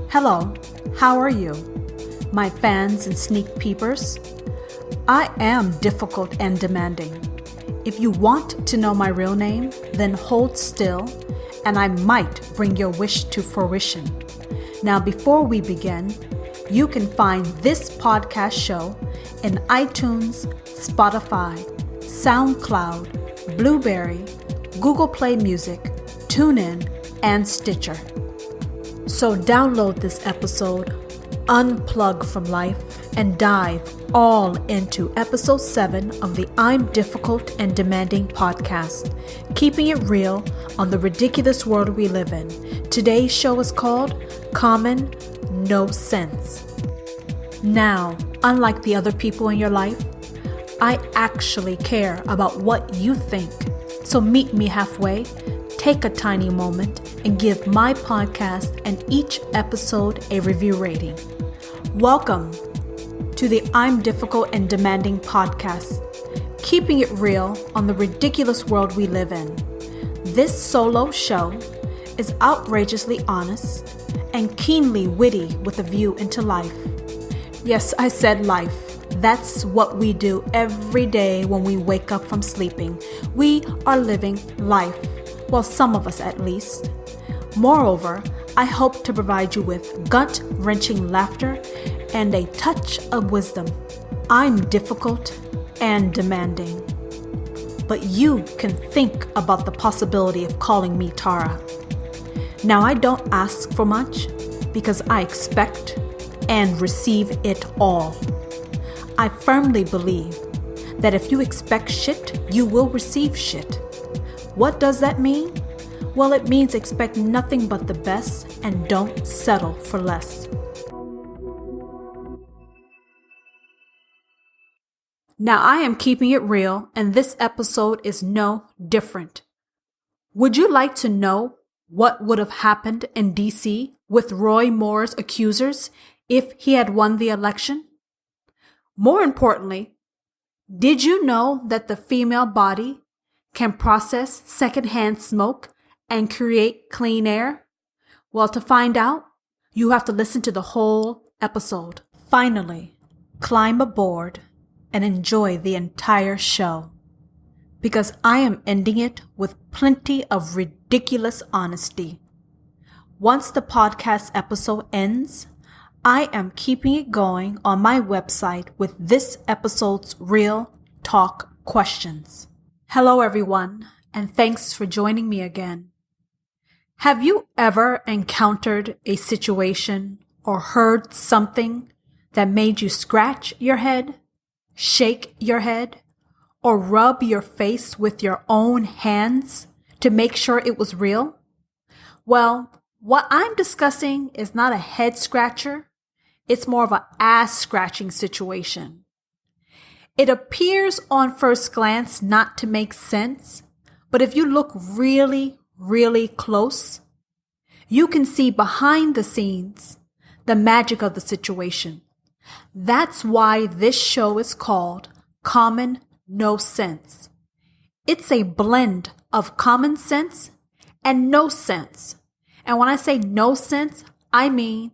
Hello, how are you, my fans and sneak peepers? I am difficult and demanding. If you want to know my real name, then hold still, and I might bring your wish to fruition. Now, before we begin, you can find this podcast show in iTunes, Spotify, SoundCloud, Blueberry, Google Play Music, TuneIn, and Stitcher. So download this episode, unplug from life, and dive all into episode 7 of the I'm Difficult and Demanding podcast, keeping it real on the ridiculous world we live in. Today's show is called Common No Sense. Now, unlike the other people in your life, I actually care about what you think. So meet me halfway, take a tiny moment, and give my podcast and each episode a review rating. Welcome to the I'm Difficult and Demanding podcast, keeping it real on the ridiculous world we live in. This solo show is outrageously honest and keenly witty with a view into life. Yes, I said life. That's what we do every day when we wake up from sleeping. We are living life. Well, some of us at least. Moreover, I hope to provide you with gut-wrenching laughter and a touch of wisdom. I'm difficult and demanding. But you can think about the possibility of calling me Tara. Now, I don't ask for much because I expect and receive it all. I firmly believe that if you expect shit, you will receive shit. What does that mean? Well, it means expect nothing but the best and don't settle for less. Now, I am keeping it real, and this episode is no different. Would you like to know what would have happened in D.C. with Roy Moore's accusers if he had won the election? More importantly, did you know that the female body can process secondhand smoke and create clean air? Well, to find out, you have to listen to the whole episode. Finally, climb aboard and enjoy the entire show, because I am ending it with plenty of ridiculous honesty. Once the podcast episode ends, I am keeping it going on my website with this episode's real talk questions. Hello, everyone, and thanks for joining me again. Have you ever encountered a situation or heard something that made you scratch your head, shake your head, or rub your face with your own hands to make sure it was real? Well, what I'm discussing is not a head scratcher. It's more of an ass scratching situation. It appears on first glance not to make sense, but if you look really, really close, you can see behind the scenes the magic of the situation. That's why this show is called Common No Sense. It's a blend of common sense and no sense. And when I say no sense, I mean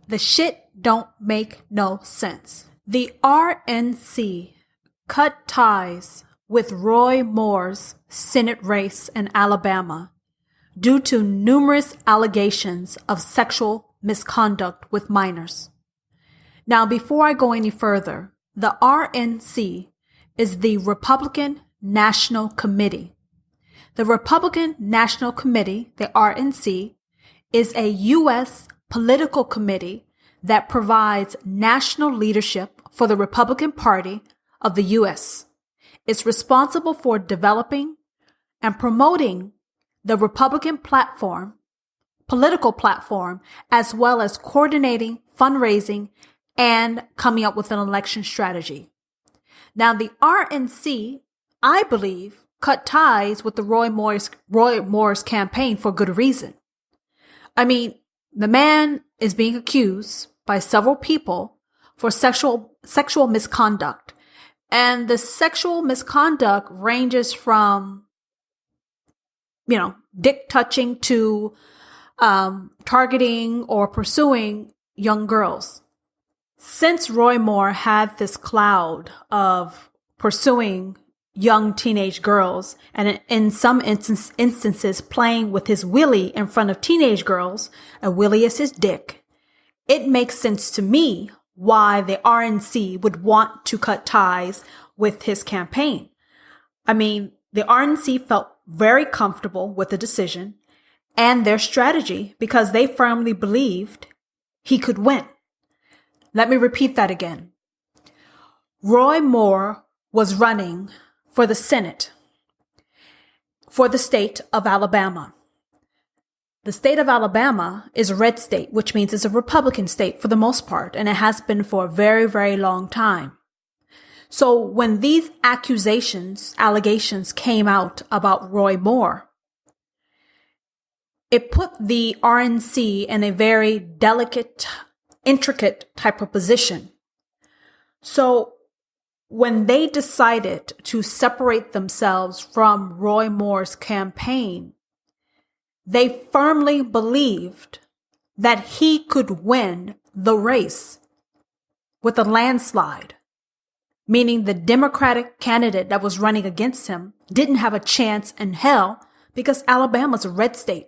the shit don't make no sense. The RNC cut ties with Roy Moore's Senate race in Alabama due to numerous allegations of sexual misconduct with minors. Now, before I go any further, the RNC is the Republican National Committee. The Republican National Committee, the RNC, is a U.S. political committee that provides national leadership for the Republican Party of the U.S. It's responsible for developing and promoting the Republican political platform, as well as coordinating fundraising and coming up with an election strategy. Now, the RNC, I believe, cut ties with the Roy Moore's campaign for good reason. I mean, the man is being accused by several people for sexual misconduct. And the sexual misconduct ranges from, dick touching to targeting or pursuing young girls. Since Roy Moore had this cloud of pursuing young teenage girls and in some instances playing with his willy in front of teenage girls, a willy is his dick, it makes sense to me why the RNC would want to cut ties with his campaign. I mean, the RNC felt very comfortable with the decision and their strategy because they firmly believed he could win. Let me repeat that again. Roy Moore was running for the Senate for the state of Alabama. The state of Alabama is a red state, which means it's a Republican state for the most part, and it has been for a very, very long time. So when these allegations came out about Roy Moore, it put the RNC in a very delicate, intricate type of position. So when they decided to separate themselves from Roy Moore's campaign, they firmly believed that he could win the race with a landslide, meaning the Democratic candidate that was running against him didn't have a chance in hell because Alabama's a red state.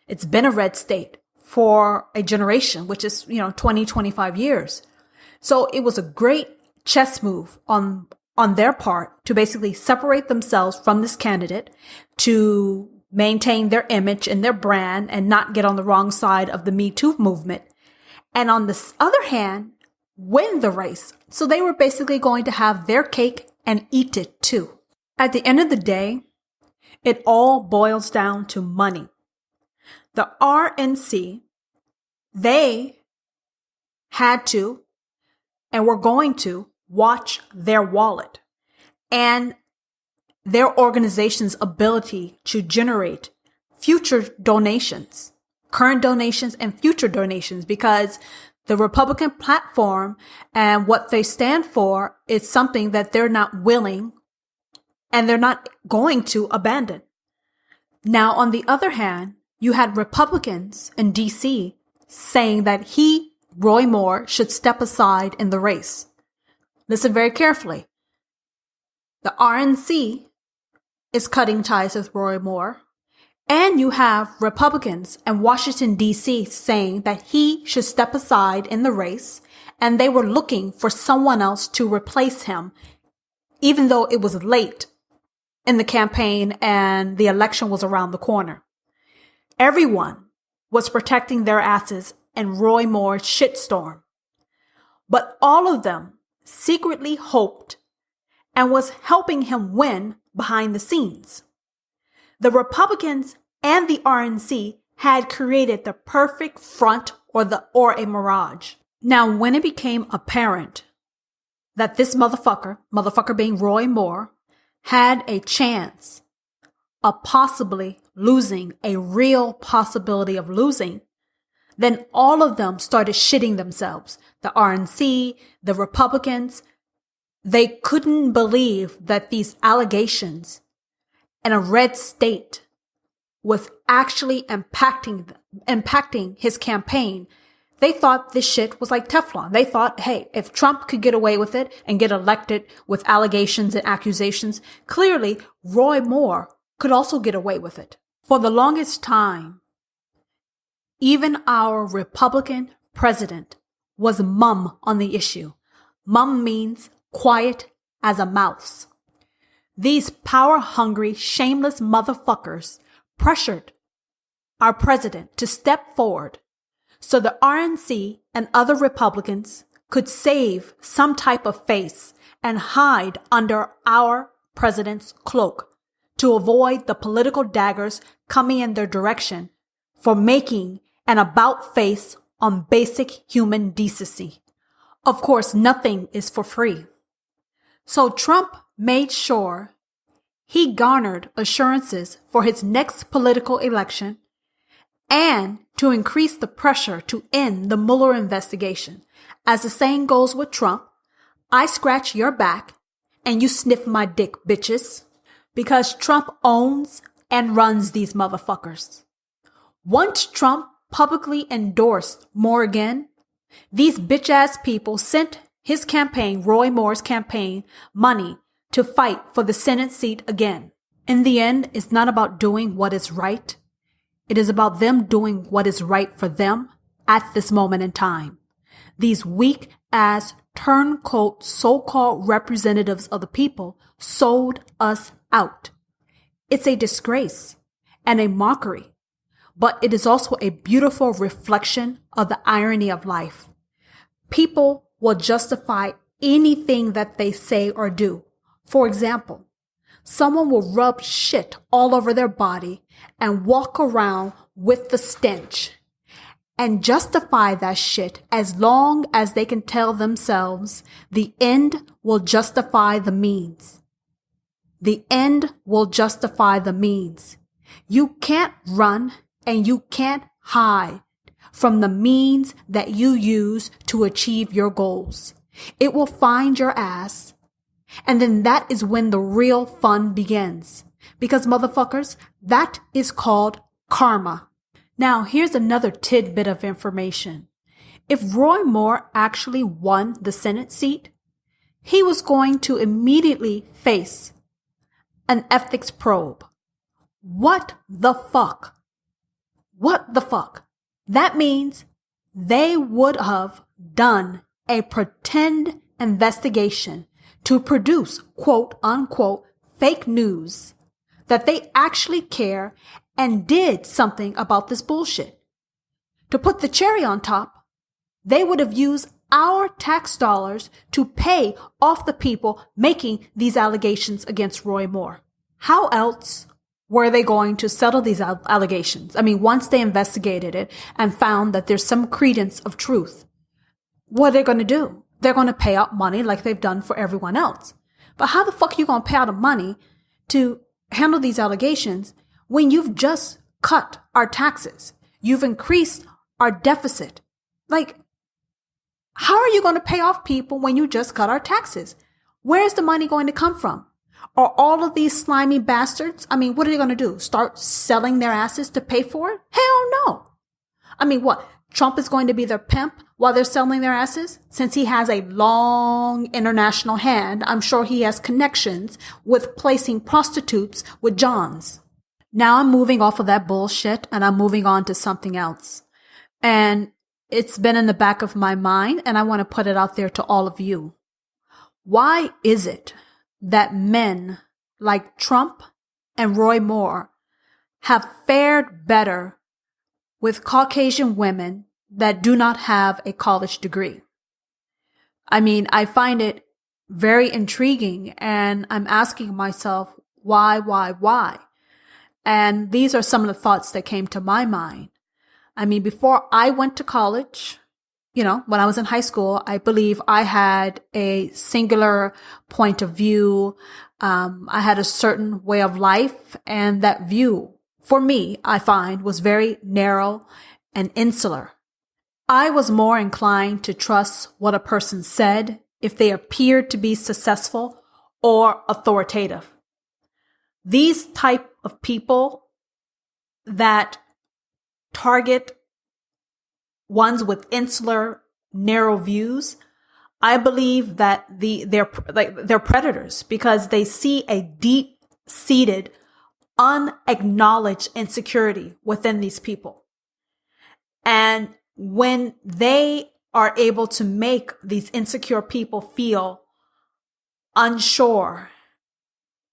It's been a red state for a generation, which is, 20, 25 years. So it was a great chess move on their part to basically separate themselves from this candidate, to maintain their image and their brand and not get on the wrong side of the Me Too movement. And on the other hand, win the race. So they were basically going to have their cake and eat it too. At the end of the day, it all boils down to money. The RNC, they had to and were going to watch their wallet and their organization's ability to generate future donations, current donations and future donations, because the Republican platform and what they stand for is something that they're not willing and they're not going to abandon. Now, on the other hand, you had Republicans in DC saying that Roy Moore, should step aside in the race. Listen very carefully. The RNC is cutting ties with Roy Moore, and you have Republicans in Washington, D.C. saying that he should step aside in the race, and they were looking for someone else to replace him, even though it was late in the campaign and the election was around the corner. Everyone was protecting their asses in Roy Moore's shitstorm, but all of them secretly hoped and was helping him win behind the scenes. The Republicans and the RNC had created the perfect front or a mirage. Now, when it became apparent that this motherfucker being Roy Moore, had a chance of possibly losing, a real possibility of losing, then all of them started shitting themselves. The RNC, the Republicans, they couldn't believe that these allegations in a red state was actually impacting his campaign. They thought this shit was like Teflon. They thought, hey, if Trump could get away with it and get elected with allegations and accusations, clearly Roy Moore could also get away with it. For the longest time, even our Republican president was mum on the issue. Mum means quiet as a mouse. These power-hungry, shameless motherfuckers pressured our president to step forward so the RNC and other Republicans could save some type of face and hide under our president's cloak to avoid the political daggers coming in their direction for making an about face on basic human decency. Of course, nothing is for free. So Trump made sure he garnered assurances for his next political election and to increase the pressure to end the Mueller investigation. As the saying goes with Trump, I scratch your back and you sniff my dick, bitches. Because Trump owns and runs these motherfuckers. Once Trump publicly endorsed Moore again, these bitch-ass people sent his campaign, Roy Moore's campaign, money to fight for the Senate seat again. In the end, it's not about doing what is right. It is about them doing what is right for them at this moment in time. These weak-ass, turncoat, so-called representatives of the people sold us out. It's a disgrace and a mockery, but it is also a beautiful reflection of the irony of life. People will justify anything that they say or do. For example, someone will rub shit all over their body and walk around with the stench and justify that shit as long as they can tell themselves the end will justify the means. The end will justify the means. You can't run and you can't hide from the means that you use to achieve your goals. It will find your ass. And then that is when the real fun begins. Because motherfuckers, that is called karma. Now, here's another tidbit of information. If Roy Moore actually won the Senate seat, he was going to immediately face an ethics probe. What the fuck? What the fuck? That means they would have done a pretend investigation to produce, quote unquote, fake news that they actually care and did something about this bullshit. To put the cherry on top, they would have used our tax dollars to pay off the people making these allegations against Roy Moore. How else were they going to settle these allegations? I mean, once they investigated it and found that there's some credence of truth, what are they going to do? They're going to pay out money like they've done for everyone else. But how the fuck are you going to pay out the money to handle these allegations when you've just cut our taxes? You've increased our deficit. Like, how are you going to pay off people when you just cut our taxes? Where's the money going to come from? Are all of these slimy bastards, I mean, what are they going to do? Start selling their asses to pay for it? Hell no. I mean, what? Trump is going to be their pimp while they're selling their asses? Since he has a long international hand, I'm sure he has connections with placing prostitutes with Johns. Now I'm moving off of that bullshit and I'm moving on to something else. And it's been in the back of my mind and I want to put it out there to all of you. Why is it that men like Trump and Roy Moore have fared better with Caucasian women that do not have a college degree? I mean, I find it very intriguing and I'm asking myself, why? And these are some of the thoughts that came to my mind. I mean, before I went to college, you know, when I was in high school, I believe I had a singular point of view. I had a certain way of life, and that view, for me, I find, was very narrow and insular. I was more inclined to trust what a person said if they appeared to be successful or authoritative. These type of people that target ones with insular, narrow views, I believe that they're predators because they see a deep-seated, unacknowledged insecurity within these people. And when they are able to make these insecure people feel unsure,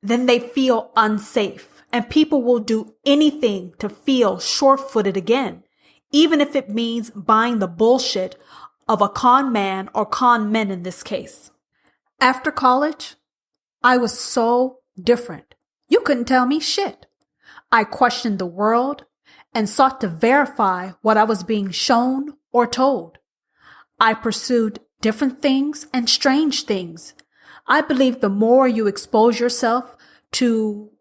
then they feel unsafe. And people will do anything to feel sure-footed again, even if it means buying the bullshit of a con man or con men in this case. After college, I was so different. You couldn't tell me shit. I questioned the world and sought to verify what I was being shown or told. I pursued different things and strange things. I believe the more you expose yourself to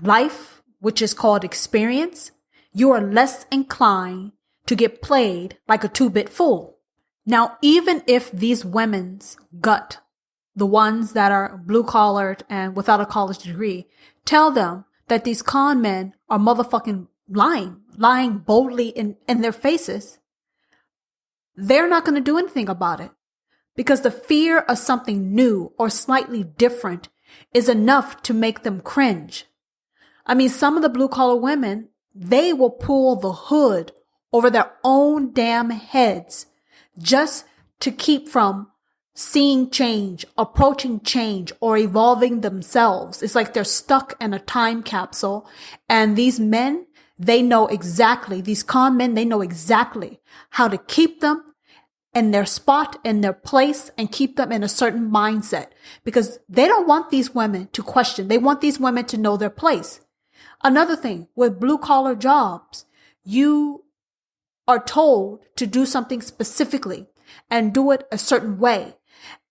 life, which is called experience, you are less inclined to get played like a two-bit fool. Now, even if these women's gut, the ones that are blue-collared and without a college degree, tell them that these con men are motherfucking lying boldly in their faces, they're not going to do anything about it because the fear of something new or slightly different is enough to make them cringe. I mean, some of the blue collar women, they will pull the hood over their own damn heads just to keep from seeing change, approaching change, or evolving themselves. It's like they're stuck in a time capsule. And these men, they know exactly, these con men, they know exactly how to keep them in their spot, in their place, and keep them in a certain mindset because they don't want these women to question. They want these women to know their place. Another thing with blue collar jobs, you are told to do something specifically and do it a certain way.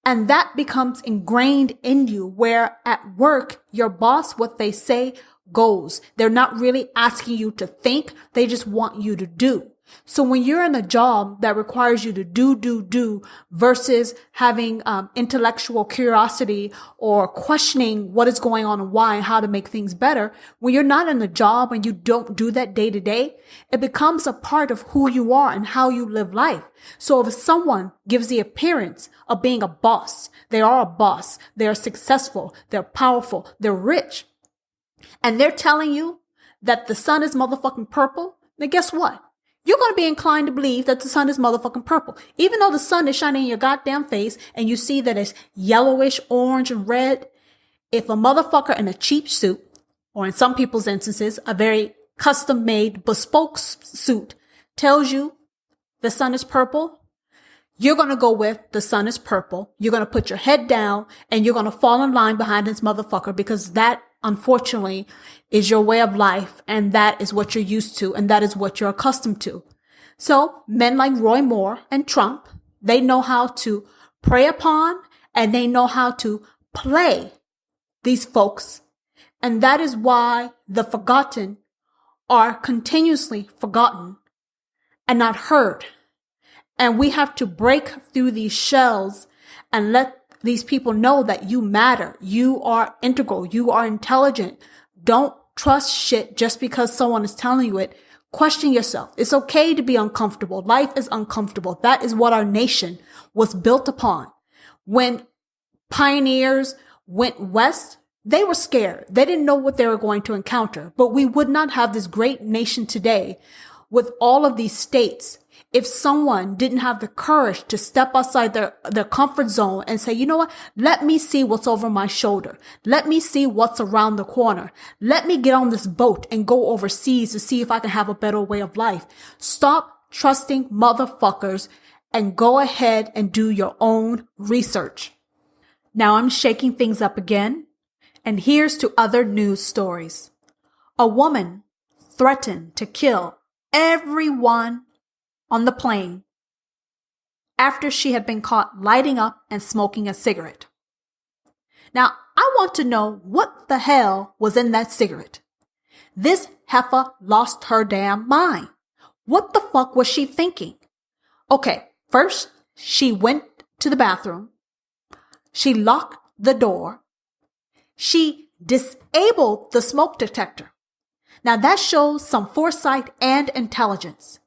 And that becomes ingrained in you where at work, your boss, what they say goes. They're not really asking you to think. They just want you to do. So when you're in a job that requires you to do versus having intellectual curiosity or questioning what is going on and why and how to make things better, when you're not in a job and you don't do that day to day, it becomes a part of who you are and how you live life. So if someone gives the appearance of being a boss, they are a boss, they're successful, they're powerful, they're rich, and they're telling you that the sun is motherfucking purple, then guess what? You're going to be inclined to believe that the sun is motherfucking purple. Even though the sun is shining in your goddamn face and you see that it's yellowish, orange, and red, if a motherfucker in a cheap suit, or in some people's instances, a very custom-made, bespoke suit, tells you the sun is purple, you're going to go with the sun is purple. You're going to put your head down and you're going to fall in line behind this motherfucker because that, unfortunately, is your way of life, and that is what you're used to, and that is what you're accustomed to. So men like Roy Moore and Trump, they know how to prey upon and they know how to play these folks. And that is why the forgotten are continuously forgotten and not heard. And we have to break through these shells and let these people know that you matter. You are integral. You are intelligent. Don't trust shit just because someone is telling you it. Question yourself. It's okay to be uncomfortable. Life is uncomfortable. That is what our nation was built upon. When pioneers went west, they were scared. They didn't know what they were going to encounter. But we would not have this great nation today with all of these states if someone didn't have the courage to step outside their comfort zone and say, you know what, let me see what's over my shoulder. Let me see what's around the corner. Let me get on this boat and go overseas to see if I can have a better way of life. Stop trusting motherfuckers and go ahead and do your own research. Now I'm shaking things up again, and here's to other news stories. A woman threatened to kill everyone on the plane after she had been caught lighting up and smoking a cigarette. Now, I want to know what the hell was in that cigarette. This heifer lost her damn mind. What the fuck was she thinking? Okay, first, she went to the bathroom. She locked the door. She disabled the smoke detector. Now, that shows some foresight and intelligence.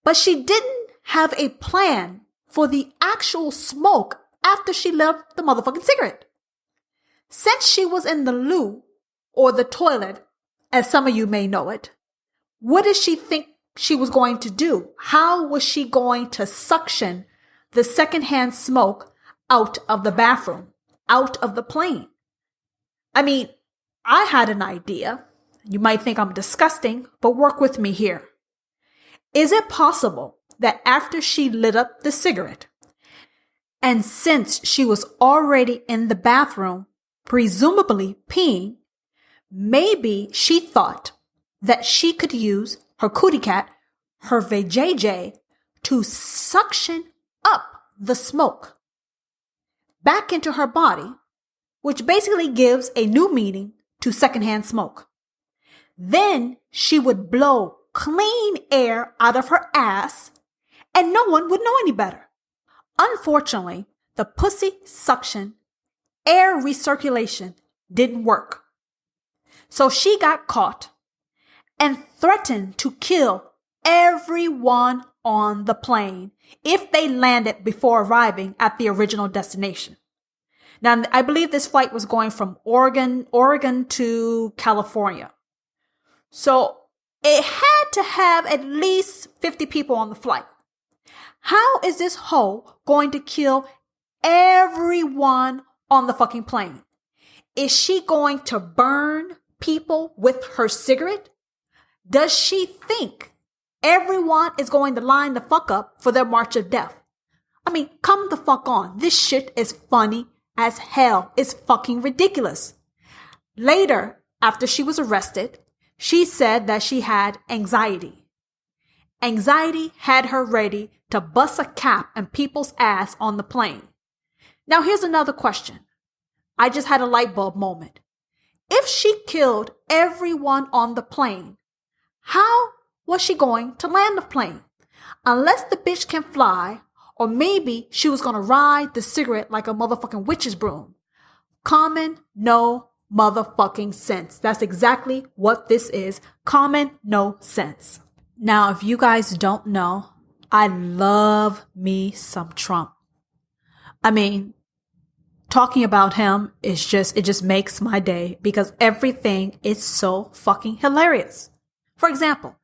But she didn't have a plan for the actual smoke after she left the motherfucking cigarette. Since she was in the loo, or the toilet, as some of you may know it, what did she think she was going to do? How was she going to suction the secondhand smoke out of the bathroom, out of the plane? I mean, I had an idea. You might think I'm disgusting, but work with me here. Is it possible that after she lit up the cigarette, and since she was already in the bathroom, presumably peeing, maybe she thought that she could use her cootie cat, her vajayjay, to suction up the smoke back into her body, which basically gives a new meaning to secondhand smoke. Then she would blow clean air out of her ass and no one would know any better. Unfortunately, the pussy suction, air recirculation didn't work. So she got caught and threatened to kill everyone on the plane if they landed before arriving at the original destination. Now, I believe this flight was going from Oregon to California. So it had to have at least 50 people on the flight. How is this hoe going to kill everyone on the fucking plane? Is she going to burn people with her cigarette? Does she think everyone is going to line the fuck up for their march of death? I mean, come the fuck on. This shit is funny as hell. It's fucking ridiculous. Later, after she was arrested, she said that she had anxiety. Anxiety had her ready to bust a cap in people's ass on the plane. Now, here's another question. I just had a light bulb moment. If she killed everyone on the plane, how was she going to land the plane? Unless the bitch can fly, or maybe she was going to ride the cigarette like a motherfucking witch's broom. Common no motherfucking sense. That's exactly what this is. Common no sense. Now, if you guys don't know, I love me some Trump. I mean, talking about him it just makes my day because everything is so fucking hilarious. For example,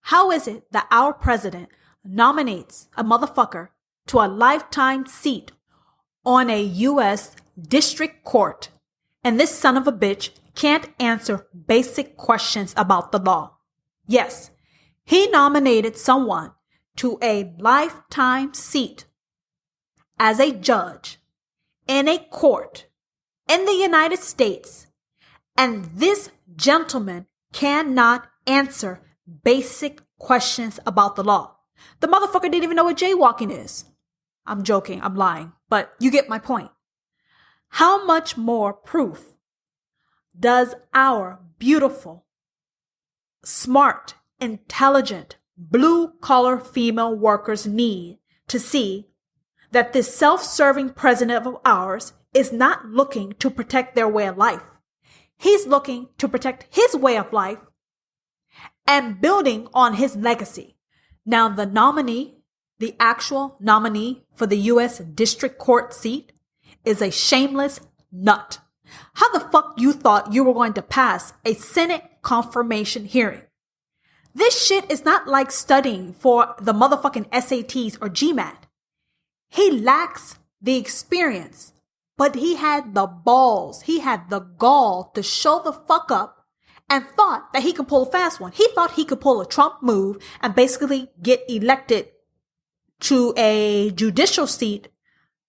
how is it that our president nominates a motherfucker to a lifetime seat on a U.S. district court, and this son of a bitch can't answer basic questions about the law? Yes, he nominated someone to a lifetime seat as a judge in a court in the United States, and this gentleman cannot answer basic questions about the law. The motherfucker didn't even know what jaywalking is. I'm joking, I'm lying, but you get my point. How much more proof does our beautiful, smart, intelligent, blue-collar female workers need to see that this self-serving president of ours is not looking to protect their way of life? He's looking to protect his way of life and building on his legacy. Now, the actual nominee for the U.S. District Court seat is a shameless nut. How the fuck you thought you were going to pass a Senate confirmation hearing? This shit is not like studying for the motherfucking SATs or GMAT. He lacks the experience, but he had the balls, he had the gall to show the fuck up and thought that he could pull a fast one. He thought he could pull a Trump move and basically get elected to a judicial seat.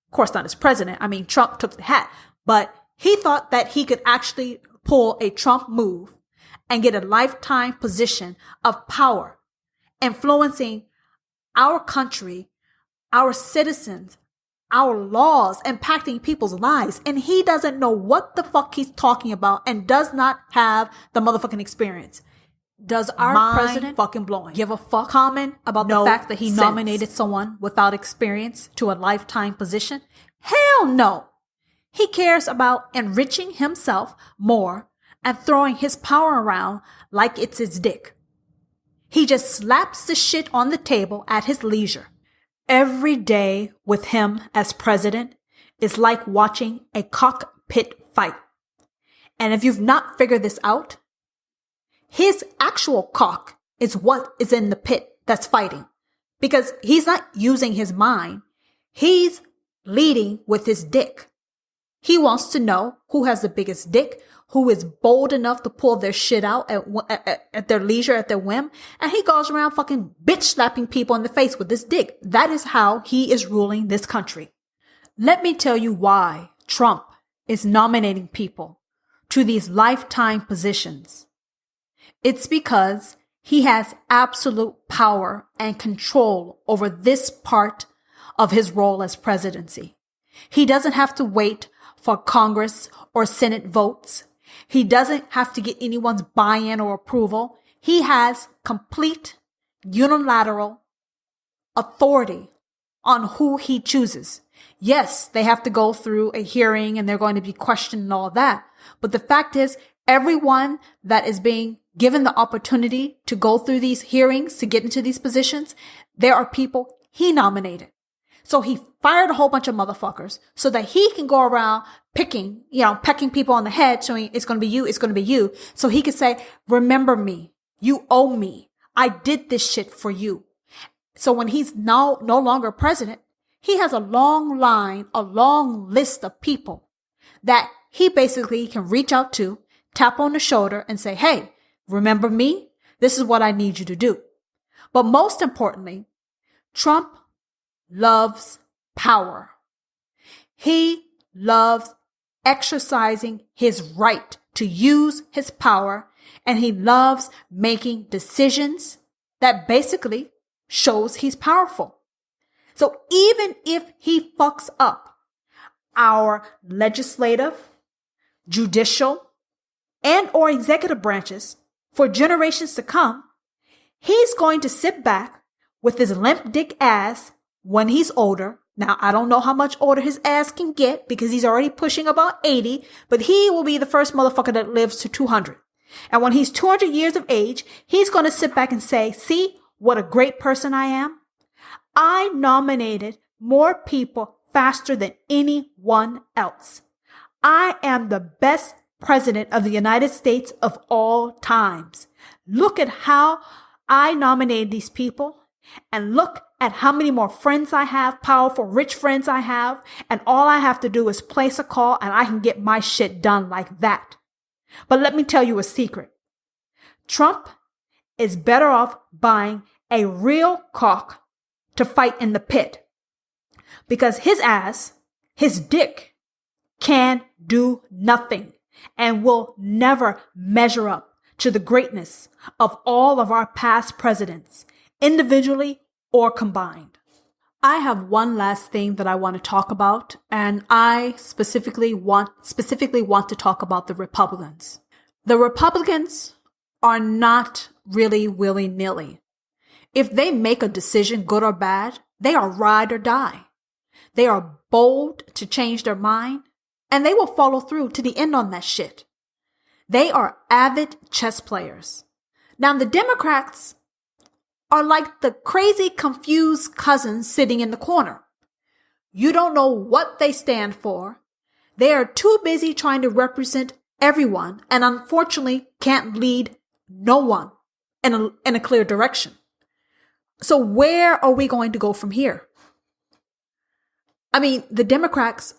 Of course, not as president. I mean, Trump took the hat, but he thought that he could actually pull a Trump move and get a lifetime position of power, influencing our country, our citizens, our laws, impacting people's lives. And he doesn't know what the fuck he's talking about and does not have the motherfucking experience. Does our president fucking blowing give a fuck comment about the fact that he nominated someone without experience to a lifetime position? Hell no. He cares about enriching himself more and throwing his power around like it's his dick. He just slaps the shit on the table at his leisure. Every day with him as president is like watching a cockpit fight. And if you've not figured this out, his actual cock is what is in the pit that's fighting. Because he's not using his mind. He's leading with his dick. He wants to know who has the biggest dick, who is bold enough to pull their shit out at their leisure, at their whim. And he goes around fucking bitch slapping people in the face with this dick. That is how he is ruling this country. Let me tell you why Trump is nominating people to these lifetime positions. It's because he has absolute power and control over this part of his role as presidency. He doesn't have to wait for Congress or Senate votes. He doesn't have to get anyone's buy-in or approval. He has complete unilateral authority on who he chooses. Yes, they have to go through a hearing and they're going to be questioned and all that. But the fact is, everyone that is being given the opportunity to go through these hearings, to get into these positions, there are people he nominated. So he fired a whole bunch of motherfuckers so that he can go around pecking people on the head, showing it's going to be you, it's going to be you. So he could say, remember me. You owe me. I did this shit for you. So when he's no longer president, he has a long list of people that he basically can reach out to, tap on the shoulder and say, hey, remember me? This is what I need you to do. But most importantly, Trump loves power. He loves exercising his right to use his power, and he loves making decisions that basically shows he's powerful. So even if he fucks up our legislative, judicial, and or executive branches for generations to come, he's going to sit back with his limp dick ass when he's older. Now, I don't know how much older his ass can get because he's already pushing about 80, but he will be the first motherfucker that lives to 200. And when he's 200 years of age, he's going to sit back and say, see what a great person I am? I nominated more people faster than anyone else. I am the best president of the United States of all times. Look at how I nominated these people, and look at how many more friends I have, powerful, rich friends I have, and all I have to do is place a call and I can get my shit done like that. But let me tell you a secret. Trump is better off buying a real cock to fight in the pit, because his ass, his dick, can do nothing and will never measure up to the greatness of all of our past presidents, individually or combined. I have one last thing that I want to talk about, and I specifically want to talk about the Republicans. The Republicans are not really willy-nilly. If they make a decision, good or bad, they are ride or die. They are bold to change their mind, and they will follow through to the end on that shit. They are avid chess players. Now, the Democrats are like the crazy, confused cousins sitting in the corner. You don't know what they stand for. They are too busy trying to represent everyone, and unfortunately can't lead no one in a clear direction. So where are we going to go from here? I mean, the Democrats,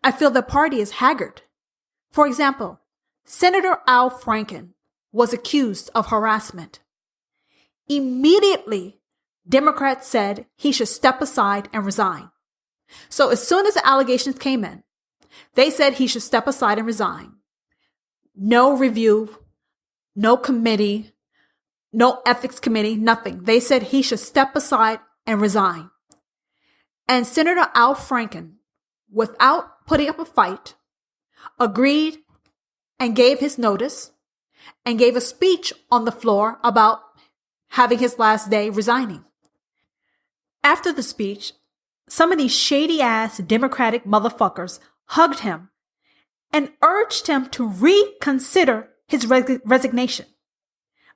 I feel the party is haggard. For example, Senator Al Franken was accused of harassment. Immediately, Democrats said he should step aside and resign. So as soon as the allegations came in, they said he should step aside and resign. No review, no committee, no ethics committee, nothing. They said he should step aside and resign. And Senator Al Franken, without putting up a fight, agreed and gave his notice and gave a speech on the floor about having his last day resigning. After the speech, some of these shady-ass Democratic motherfuckers hugged him and urged him to reconsider his resignation.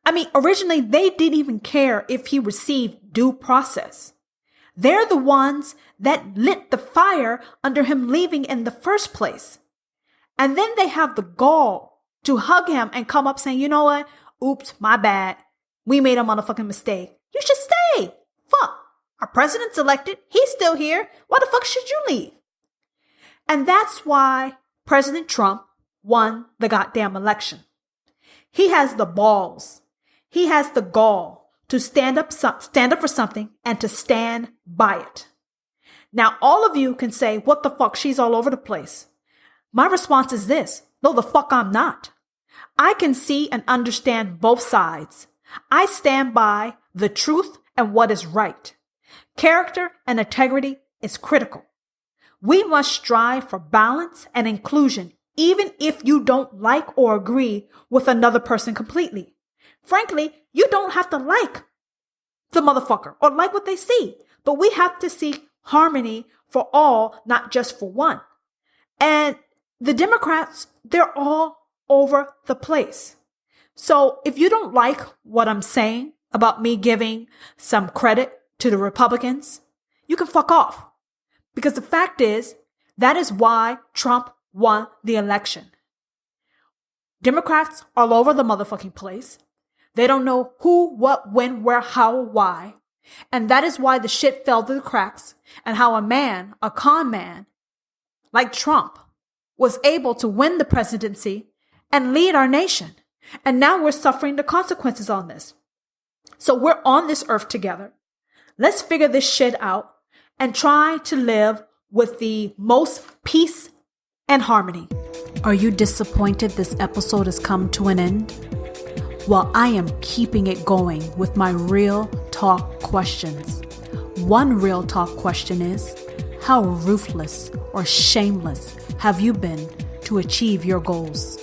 I mean, originally, they didn't even care if he received due process. They're the ones that lit the fire under him leaving in the first place. And then they have the gall to hug him and come up saying, you know what? Oops, my bad. We made a motherfucking mistake. You should stay. Fuck. Our president's elected. He's still here. Why the fuck should you leave? And that's why President Trump won the goddamn election. He has the balls. He has the gall to stand up for something and to stand by it. Now, all of you can say, what the fuck? She's all over the place. My response is this. No, the fuck I'm not. I can see and understand both sides. I stand by the truth and what is right. Character and integrity is critical. We must strive for balance and inclusion, even if you don't like or agree with another person completely. Frankly, you don't have to like the motherfucker or like what they see, but we have to seek harmony for all, not just for one. And the Democrats, they're all over the place. So if you don't like what I'm saying about me giving some credit to the Republicans, you can fuck off. Because the fact is, that is why Trump won the election. Democrats all over the motherfucking place. They don't know who, what, when, where, how, why. And that is why the shit fell through the cracks and how a con man like Trump was able to win the presidency and lead our nation. And now we're suffering the consequences on this. So we're on this earth together. Let's figure this shit out and try to live with the most peace and harmony. Are you disappointed this episode has come to an end? Well, I am keeping it going with my real talk questions. One real talk question is, how ruthless or shameless have you been to achieve your goals?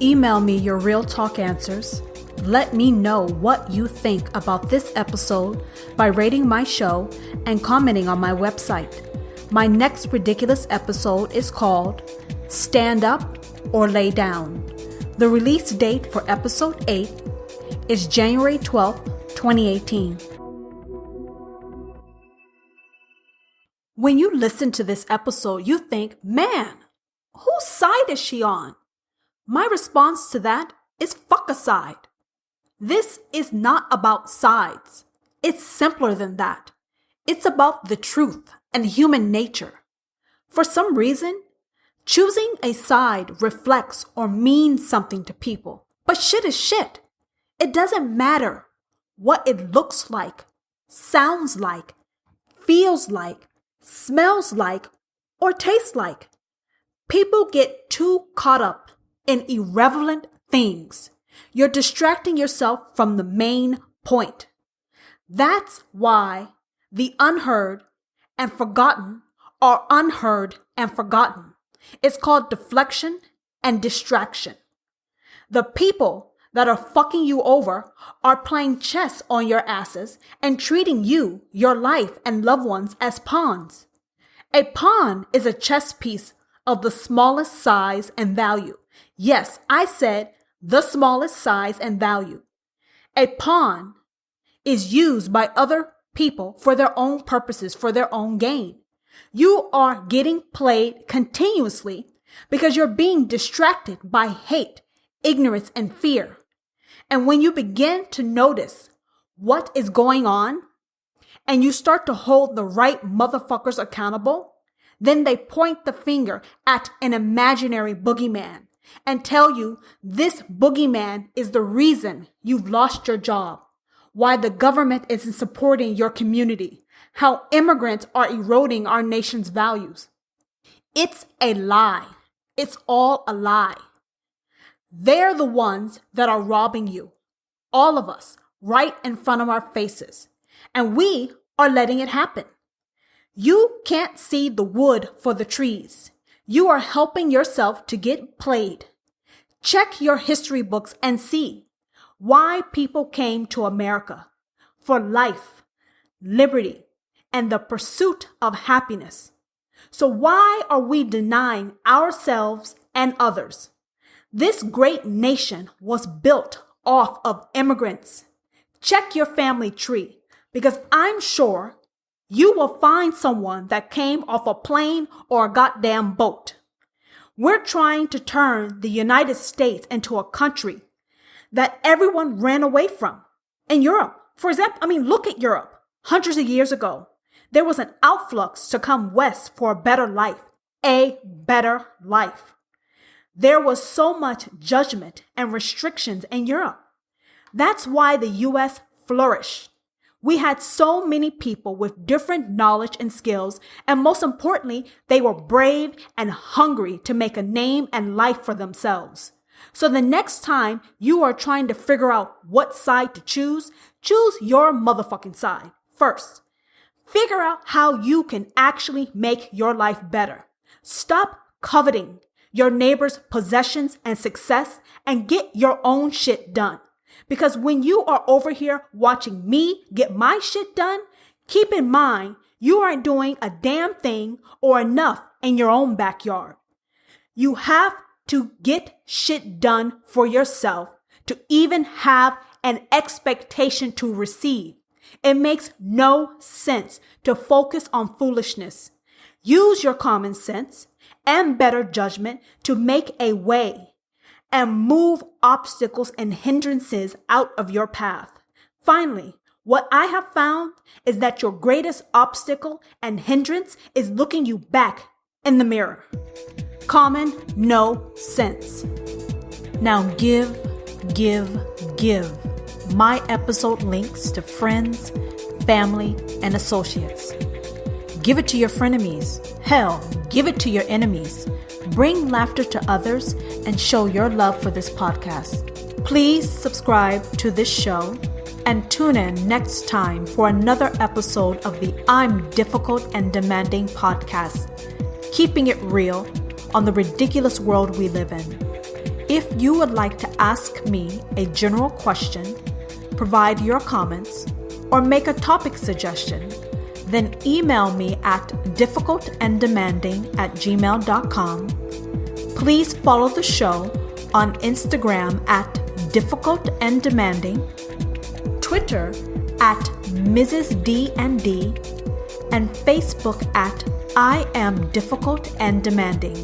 Email me your real talk answers. Let me know what you think about this episode by rating my show and commenting on my website. My next ridiculous episode is called Stand Up or Lay Down. The release date for episode 8 is January 12th, 2018. When you listen to this episode, you think, man, whose side is she on? My response to that is fuck a side. This is not about sides. It's simpler than that. It's about the truth and human nature. For some reason, choosing a side reflects or means something to people. But shit is shit. It doesn't matter what it looks like, sounds like, feels like, smells like, or tastes like. People get too caught up in irrelevant things. You're distracting yourself from the main point. That's why the unheard and forgotten are unheard and forgotten. It's called deflection and distraction. The people that are fucking you over are playing chess on your asses and treating you, your life, and loved ones as pawns. A pawn is a chess piece of the smallest size and value. Yes, I said the smallest size and value. A pawn is used by other people for their own purposes, for their own gain. You are getting played continuously because you're being distracted by hate, ignorance, and fear. And when you begin to notice what is going on and you start to hold the right motherfuckers accountable, then they point the finger at an imaginary boogeyman and tell you this boogeyman is the reason you've lost your job, why the government isn't supporting your community, how immigrants are eroding our nation's values. It's a lie. It's all a lie. They're the ones that are robbing you, all of us, right in front of our faces. And we are letting it happen. You can't see the wood for the trees. You are helping yourself to get played. Check your history books and see why people came to America: for life, liberty, and the pursuit of happiness. So why are we denying ourselves and others? This great nation was built off of immigrants. Check your family tree, because I'm sure you will find someone that came off a plane or a goddamn boat. We're trying to turn the United States into a country that everyone ran away from. In Europe, for example, look at Europe. Hundreds of years ago, there was an outflux to come west for a better life. A better life. There was so much judgment and restrictions in Europe. That's why the U.S. flourished. We had so many people with different knowledge and skills, and most importantly, they were brave and hungry to make a name and life for themselves. So the next time you are trying to figure out what side to choose your motherfucking side first. Figure out how you can actually make your life better. Stop coveting your neighbor's possessions and success and get your own shit done. Because when you are over here watching me get my shit done, keep in mind you aren't doing a damn thing or enough in your own backyard. You have to get shit done for yourself to even have an expectation to receive. It makes no sense to focus on foolishness. Use your common sense and better judgment to make a way and move obstacles and hindrances out of your path. Finally, what I have found is that your greatest obstacle and hindrance is looking you back in the mirror. Common no sense. Now give my episode links to friends, family, and associates. Give it to your frenemies. Hell, give it to your enemies. Bring laughter to others and show your love for this podcast. Please subscribe to this show and tune in next time for another episode of the I'm Difficult and Demanding podcast, keeping it real on the ridiculous world we live in. If you would like to ask me a general question, provide your comments, or make a topic suggestion, then email me at difficultanddemanding@gmail.com. Please follow the show on Instagram at difficultanddemanding, Twitter at Mrs. D&D, and Facebook at I Am Difficult and Demanding.